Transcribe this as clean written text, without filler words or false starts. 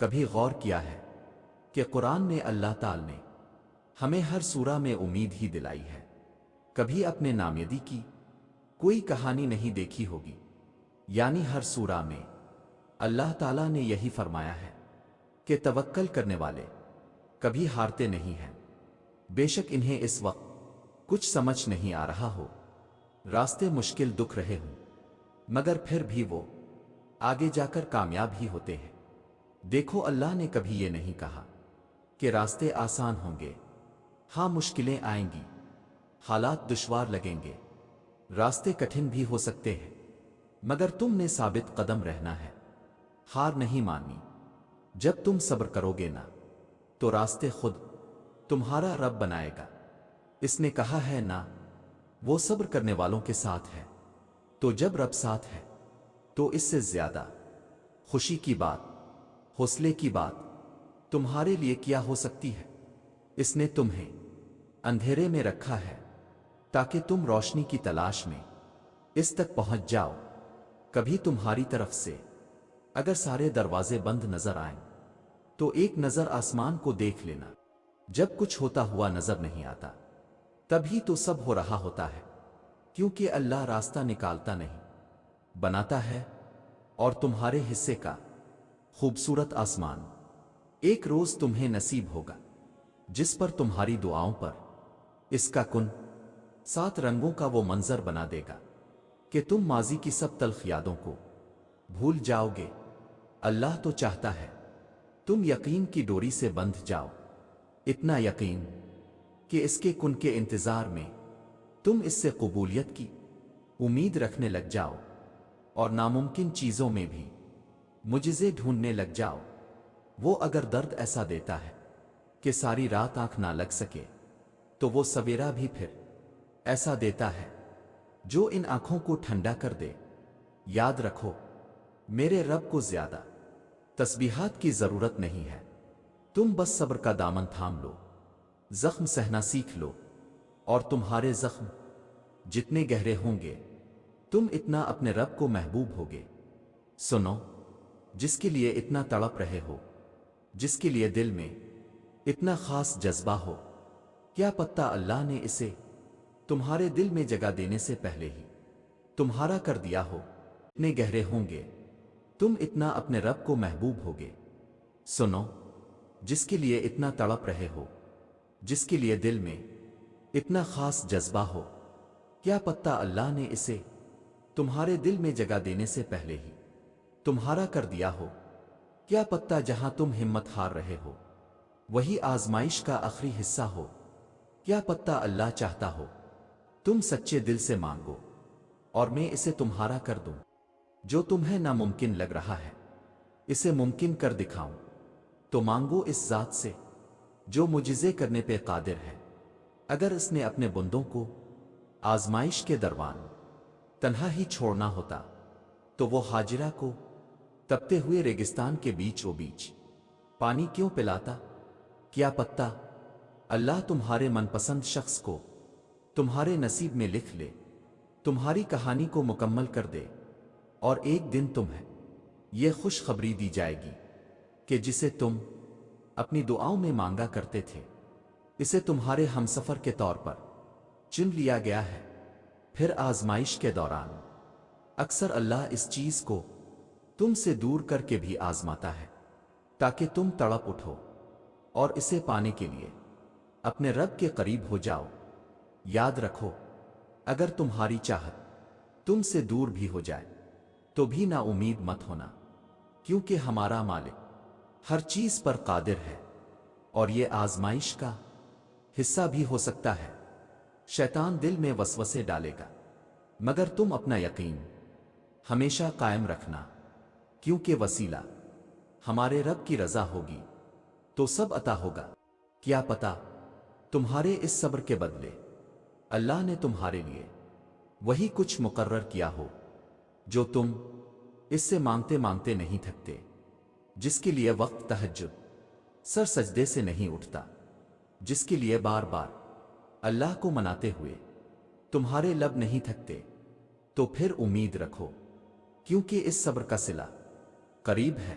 کبھی غور کیا ہے کہ قرآن میں اللہ تعالی نے ہمیں ہر سورہ میں امید ہی دلائی ہے؟ کبھی اپنے نامیدی کی کوئی کہانی نہیں دیکھی ہوگی، یعنی ہر سورہ میں اللہ تعالیٰ نے یہی فرمایا ہے کہ توکل کرنے والے کبھی ہارتے نہیں ہیں۔ بے شک انہیں اس وقت کچھ سمجھ نہیں آ رہا ہو، راستے مشکل دکھ رہے ہوں، مگر پھر بھی وہ آگے جا کر کامیاب ہی ہوتے ہیں۔ دیکھو، اللہ نے کبھی یہ نہیں کہا کہ راستے آسان ہوں گے۔ ہاں، مشکلیں آئیں گی، حالات دشوار لگیں گے، راستے کٹھن بھی ہو سکتے ہیں، مگر تم نے ثابت قدم رہنا ہے، ہار نہیں ماننی۔ جب تم صبر کرو گے نا تو راستے خود تمہارا رب بنائے گا۔ اس نے کہا ہے نا، وہ صبر کرنے والوں کے ساتھ ہے۔ تو جب رب ساتھ ہے تو اس سے زیادہ خوشی کی بات، حوصلے کی بات تمہارے لیے کیا ہو سکتی ہے؟ اس نے تمہیں اندھیرے میں رکھا ہے تاکہ تم روشنی کی تلاش میں اس تک پہنچ جاؤ۔ کبھی تمہاری طرف سے اگر سارے دروازے بند نظر آئیں تو ایک نظر آسمان کو دیکھ لینا۔ جب کچھ ہوتا ہوا نظر نہیں آتا تبھی تو سب ہو رہا ہوتا ہے، کیونکہ اللہ راستہ نکالتا نہیں، بناتا ہے۔ اور تمہارے حصے کا خوبصورت آسمان ایک روز تمہیں نصیب ہوگا، جس پر تمہاری دعاؤں پر اس کا کن 7 رنگوں کا وہ منظر بنا دے گا کہ تم ماضی کی سب تلخ یادوں کو بھول جاؤ گے۔ اللہ تو چاہتا ہے تم یقین کی ڈوری سے بندھ جاؤ، اتنا یقین کہ اس کے کن کے انتظار میں تم اس سے قبولیت کی امید رکھنے لگ جاؤ، اور ناممکن چیزوں میں بھی معجزے ڈھونڈنے لگ جاؤ۔ وہ اگر درد ایسا دیتا ہے کہ ساری رات آنکھ نہ لگ سکے، تو وہ سویرا بھی پھر ایسا دیتا ہے جو ان آنکھوں کو ٹھنڈا کر دے۔ یاد رکھو، میرے رب کو زیادہ تسبیحات کی ضرورت نہیں ہے، تم بس صبر کا دامن تھام لو، زخم سہنا سیکھ لو، اور تمہارے زخم جتنے گہرے ہوں گے تم اتنا اپنے رب کو محبوب ہوگے۔ سنو، جس کے لیے اتنا تڑپ رہے ہو، جس کے لیے دل میں اتنا خاص جذبہ ہو، کیا پتہ اللہ نے اسے تمہارے دل میں جگہ دینے سے پہلے ہی تمہارا کر دیا ہو۔ اتنے گہرے ہوں گے تم اتنا اپنے رب کو محبوب ہوگے۔ سنو، جس کے لیے اتنا تڑپ رہے ہو، جس کے لیے دل میں اتنا خاص جذبہ ہو، کیا پتہ اللہ نے اسے تمہارے دل میں جگہ دینے سے پہلے ہی تمہارا کر دیا ہو۔ کیا پتہ جہاں تم ہمت ہار رہے ہو وہی آزمائش کا آخری حصہ ہو۔ کیا پتہ اللہ چاہتا ہو تم سچے دل سے مانگو اور میں اسے تمہارا کر دوں۔ جو تمہیں ناممکن لگ رہا ہے اسے ممکن کر دکھاؤں، تو مانگو اس ذات سے جو معجزے کرنے پہ قادر ہے۔ اگر اس نے اپنے بندوں کو آزمائش کے دوران تنہا ہی چھوڑنا ہوتا تو وہ ہاجرہ کو تپتے ہوئے ریگستان کے بیچ و بیچ پانی کیوں پلاتا؟ کیا پتہ اللہ تمہارے من پسند شخص کو تمہارے نصیب میں لکھ لے، تمہاری کہانی کو مکمل کر دے، اور ایک دن تمہیں یہ خوشخبری دی جائے گی کہ جسے تم اپنی دعاؤں میں مانگا کرتے تھے، اسے تمہارے ہمسفر کے طور پر چن لیا گیا ہے۔ پھر آزمائش کے دوران اکثر اللہ اس چیز کو تم سے دور کر کے بھی آزماتا ہے تاکہ تم تڑپ اٹھو اور اسے پانے کے لیے اپنے رب کے قریب ہو جاؤ۔ یاد رکھو، اگر تمہاری چاہت تم سے دور بھی ہو جائے تو بھی نا امید مت ہونا، کیونکہ ہمارا مالک ہر چیز پر قادر ہے، اور یہ آزمائش کا حصہ بھی ہو سکتا ہے۔ شیطان دل میں وسوسے ڈالے گا، مگر تم اپنا یقین ہمیشہ قائم رکھنا، کیونکہ وسیلہ ہمارے رب کی رضا ہوگی تو سب عطا ہوگا۔ کیا پتہ تمہارے اس صبر کے بدلے اللہ نے تمہارے لیے وہی کچھ مقرر کیا ہو جو تم اس سے مانگتے مانگتے نہیں تھکتے، جس کے لیے وقت تہجد سر سجدے سے نہیں اٹھتا، جس کے لیے بار بار اللہ کو مناتے ہوئے تمہارے لب نہیں تھکتے۔ تو پھر امید رکھو، کیونکہ اس صبر کا صلہ قریب ہے۔